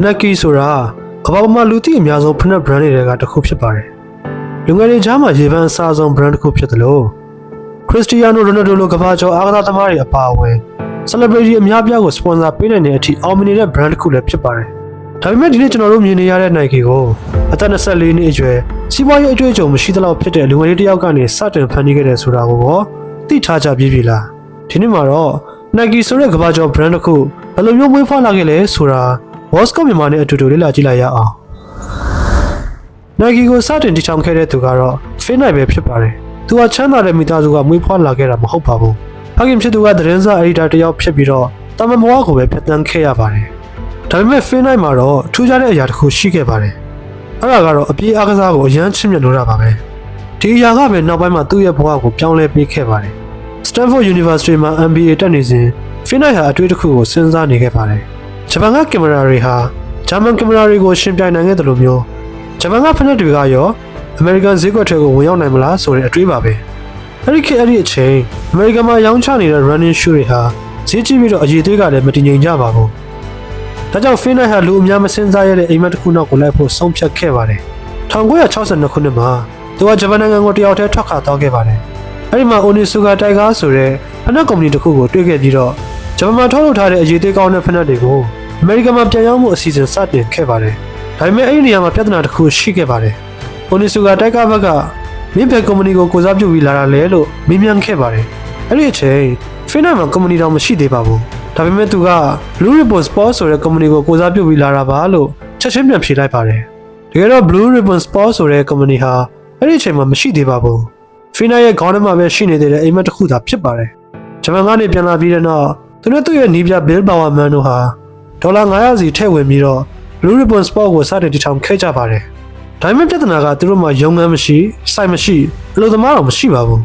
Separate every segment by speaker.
Speaker 1: Nike ဆိုတာကမ္ဘာပေါ်မှာလူသိအများဆုံးဖိနပ် brand တွေကတစ်ခုဖြစ်ပါတယ်။လူငယ်တွေကြားမှာရေပန်းအစားဆုံး brand တစ်ခုဖြစ်တယ်လို့ Cristiano Ronaldo လိုကမ္ဘာကျော်အားကစားသမားတွေအပါအဝင် celebrity အများပြားကို sponsor ပေးနိုင်တဲ့အထိအောင်မြင်နေတဲ့ brand တစ်ခုလည်းဖြစ်ပါတယ်။ဒါပေမဲ့ဒီနေ့ကျွန်တော်တို့မြင်နေရတဲ့ Nike ကိုအသက်24နှစ်အရွယ်စီးပွားရေးအတွေ့အကြုံမရှိသလောက်ဖြစ်တဲ့လူငယ်လေးတစ်ယောက်ကနေစတင်ဖန်တီးခဲ့တဲ့ဆိုတာကိုရောသိထားကြပြီလား။ဒီနေ့မှာတော့ Nike ဆိုတဲ့ကမ္ဘာကျော် brand တစ်ခုဘယ်လိုမျိုးမွေးဖွားလာခဲ့လဲဆိုတာ Wasco မြန်မာနဲ့အတူတူလေ့လာကြည့်လိုက်ရအောင်။ Nike ကိုစတင်တည်ထောင်ခဲ့တဲ့သူကတော့ Phil Knight ပဲဖြစ်ပါတယ်။သူကချမ်းသာတဲ့မိသားစုကမွေးဖွားလာခဲ့တာမဟုတ်ပါဘူး။ဖခင်ဖြစ်သူကသတင်းစာအယ်ဒီတာတစ်ယောက်ဖြစ်ပြီးတော့တာမန်ဘဝကိုပဲဖျက်ဆီးခဲ့ရပါတယ်။ဒါပေမဲ့ Phil Knight မှာတော့ထူးခြားတဲ့အရာတစ်ခုရှိခဲ့ပါတယ်။အဲ့ဒါကတော့အပြေးအားကစားကိုအရန်ချစ်မြတ်လို့တာပါပဲ။ဒီအရာကပဲနောက်ပိုင်းမှာသူ့ရဲ့ဘဝကိုပြောင်းလဲပေးခဲ့ပါတယ်။ Stanford University မှာ MBA တက်နေစဉ် Phil Knight ဟာအတွေ့အကြုံတစ်ခုကိုစဉ်းစားနေခဲ့ပါတယ်။ဂျပန်ကကင်မရာတွေဟာဂျာမန်ကင်မရာတွေကိုရှင်ပြိုင်နိုင်ခဲ့တယ်လို့မျိုးဂျပန်ကဖိနပ်တွေကရောအမေရိကန်ဈေးကွက်တွေကိုဝင်ရောက်နိုင်မလားဆိုတဲ့အတွေးပါပဲအဲ့ဒီခေတ်အဲ့ဒီအချိန်အမေရိကန်မှာရောင်းချနေတဲ့ running shoe တွေဟာဈေးကြီးပြီးတော့အရေးသွေးကလည်းမတည်ငြိမ်ကြပါဘူးဒါကြောင့် Phil Knight ဟာလူအများမစင်စားရတဲ့အိမ်မက်တစ်ခုနောက်ကိုလိုက်ဖို့ဆုံးဖြတ်ခဲ့ပါတယ်1962ခုနှစ်မှာသူကဂျပန်နိုင်ငံကိုတယောက်တည်းထွက်ခွာသွားခဲ့ပါတယ်အဲ့ဒီမှာ Onitsuka Tiger ဆိုတဲ့ဖိနပ်ကုမ္ပဏီတစ်ခုကိုတွေ့ခဲ့ပြီးတော့ဂျပန်မှာထုတ်လုပ်ထားတဲ့အရေးသွေးကောင်းတဲ့ဖိနပ်တွေကိုအမေရိကန်မှာပြန်ရောက်မှုအစီအစဉ်စတင်ခဲ့ပါတယ်။ဒါပေမဲ့အဲ့ဒီနေရာမှာပြဿနာတစ်ခုရှိခဲ့ပါတယ်။ Onitsuka Tiger ဘက်ကမင်းဘယ်ကုမ္ပဏီကိုကိုစားပြုပြီးလာတာလဲလို့မေးမြန်းခဲ့ပါတယ်။အဲ့ဒီအချိန် Phil Knight မှာကုမ္ပဏီတော့မရှိသေးပါဘူး။ဒါပေမဲ့သူက Blue Ribbon Sports ဆိုတဲ့ကုမ္ပဏီကိုကိုစားပြုပြီးလာတာပါလို့ချက်ချင်းပြန်ဖြေလိုက်ပါတယ်။တကယ်တော့ Blue Ribbon Sports ဆိုတဲ့ကုမ္ပဏီဟာအဲ့ဒီအချိန်မှာမရှိသေးပါဘူး။ Phil Knight ရဲ့ခေါင်းထဲမှာပဲရှိနေတဲ့အိမ်မက်တစ်ခုသာဖြစ်ပါတယ်။ဂျပန်ကနေပြန်လာပြီးတဲ့နောက်သူနဲ့သူ့ရဲ့နီးပြ Bill Bowerman တို့ဟာဒေါ်လာ900စီထည့်ဝင်ပြီးတော့ Blue Ribbon Sport ကိုစတင်တည်ထောင်ခဲ့ကြပါတယ်။ဒါပေမဲ့ပြဿနာကသူတို့မှာရုံငန်းမရှိ၊စိုက်မရှိ၊အလုပ်သမားတော့မရှိပါဘူး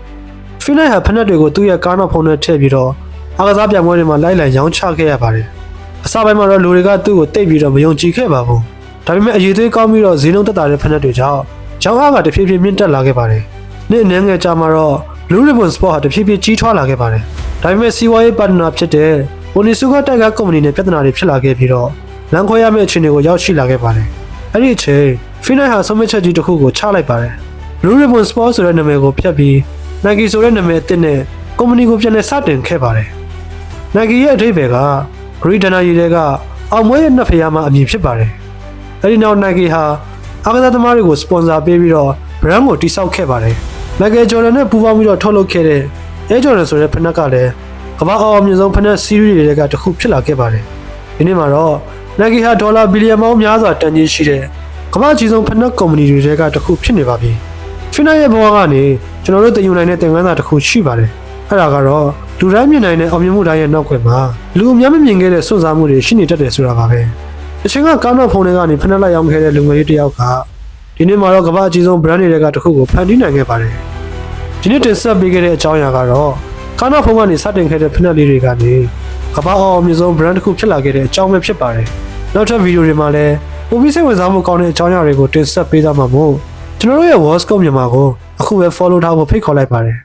Speaker 1: ။ Phil Knight ဟာဖက်နက်တွေကိုသူ့ရဲ့ကားနောက်ဖုံးနဲ့ထည့်ပြီးတော့အားကစားပြိုင်ပွဲတွေမှာလိုက်လံရောင်းချခဲ့ရပါတယ်။အစပိုင်းမှာတော့လူတွေကသူ့ကိုတိတ်ပြီးတော့မယုံကြည်ခဲ့ပါဘူး။ဒါပေမဲ့အရေးသွေးကောင်းပြီးတော့ဈေးနှုန်းသက်သာတဲ့ဖက်နက်တွေကြောင့်ရောင်းအားကတဖြည်းဖြည်းမြင့်တက်လာခဲ့ပါတယ်။နေ့အနည်းငယ်ကြာမှာတော့ Blue Ribbon Sport ဟာတဖြည်းဖြည်းကြီးထွားလာခဲ့ပါတယ်။ဒါပေမဲ့စီးပွားရေးပါတနာဖြစ်တဲ့Onitsuka Tiger ကုမ္ပဏီနဲ့ပြဿနာတွေဖြစ်လာခဲ့ပြီးတော့လမ်းခွဲရမယ့်အခြေအနေကိုရောက်ရှိလာခဲ့ပါတယ်။အဲ့ဒီအချိန် Phil Knight ဟာဆုံးဖြတ်ချက်ကြီးတစ်ခုကိုချလိုက်ပါတယ်။ Blue Ribbon Sport ဆိုတဲ့နာမည်ကိုဖျက်ပြီး Nike ဆိုတဲ့နာမည်အသစ်နဲ့ကုမ္ပဏီကိုပြန်လည်စတင်ခဲ့ပါတယ်။ Nike ရဲ့အဓိပ္ပာယ်က Great Dana ရေးတဲ့ကအောင်မွေးရဲ့နှစ်ဖျားမှာအမည်ဖြစ်ပါတယ်။အဲ့ဒီနောက် Nike ဟာအားကစားသမားတွေကိုစပွန်ဆာပေးပြီးတော့ brand ကိုတည်ဆောက်ခဲ့ပါတယ်။ Michael Jordan နဲ့ပူးပေါင်းပြီးတော့ထုတ်လုပ်ခဲ့တဲ့ Air Jordan ဆိုတဲ့ဖိနပ်ကလည်းကမ္ဘာအောင်မြင်ဆုံးဖိနပ် series တွေကတစ်ခုဖြစ်လာခဲ့ပါတယ်။ဒီနေ့မှာတော့ Nike ဟာဒေါ်လာဘီလီယံပေါင်းများစွာတန်ကြေးရှိတဲ့ကမ္ဘာကြီးဆုံးဖိနပ်ကုမ္ပဏီတွေကတစ်ခုဖြစ်နေပါပြီ။ Phil Knight ရဲ့ဘဝကနေကျွန်တော်တို့သင်ယူနိုင်တဲ့သင်ခန်းစာတစ်ခုရှိပါတယ်။အဲ့ဒါကတော့လူတိုင်းမြင်နိုင်တဲ့အောင်မြင်မှုတိုင်းရဲ့နောက်ွယ်မှာလူအများမမြင်ခဲ့တဲ့စွန့်စားမှုတွေရှိနေတတ်တယ်ဆိုတာပါပဲ။အချိန်ကကားနောက်ဖုန်းတွေကနေဖိနပ်လိုက်ရောင်းခဲ့တဲ့လူငယ်လေးတစ်ယောက်ကဒီနေ့မှာတော့ကမ္ဘာကြီးဆုံး brand တွေကတစ်ခုကိုဖန်တီးနိုင်ခဲ့ပါတယ်။ဒီနေ့တင်ဆက်ပေးခဲ့တဲ့အကြောင်းအရာကတော့ကားနောက်ဖုန်းကနေစတင်ခဲ့တဲ့ဖိနပ်လေးတွေကနေကမ္ဘာအောင်မြင်ဆုံး brand တစ်ခုဖြစ်လာခဲ့တဲ့အကြောင်းပဲဖြစ်ပါတယ်။နောက်ထပ်ဗီဒီယိုတွေမှာလည်းပိုပြီးစိတ်ဝင်စားမှုကောင်းတဲ့အကြောင်းအရာတွေကိုတင်ဆက်ပေးသွားမှာမို့ကျွန်တော်တို့ရဲ့ Wasco မြန်မာကိုအခုပဲ follow ထားဖို့ဖိတ်ခေါ်လိုက်ပါတယ်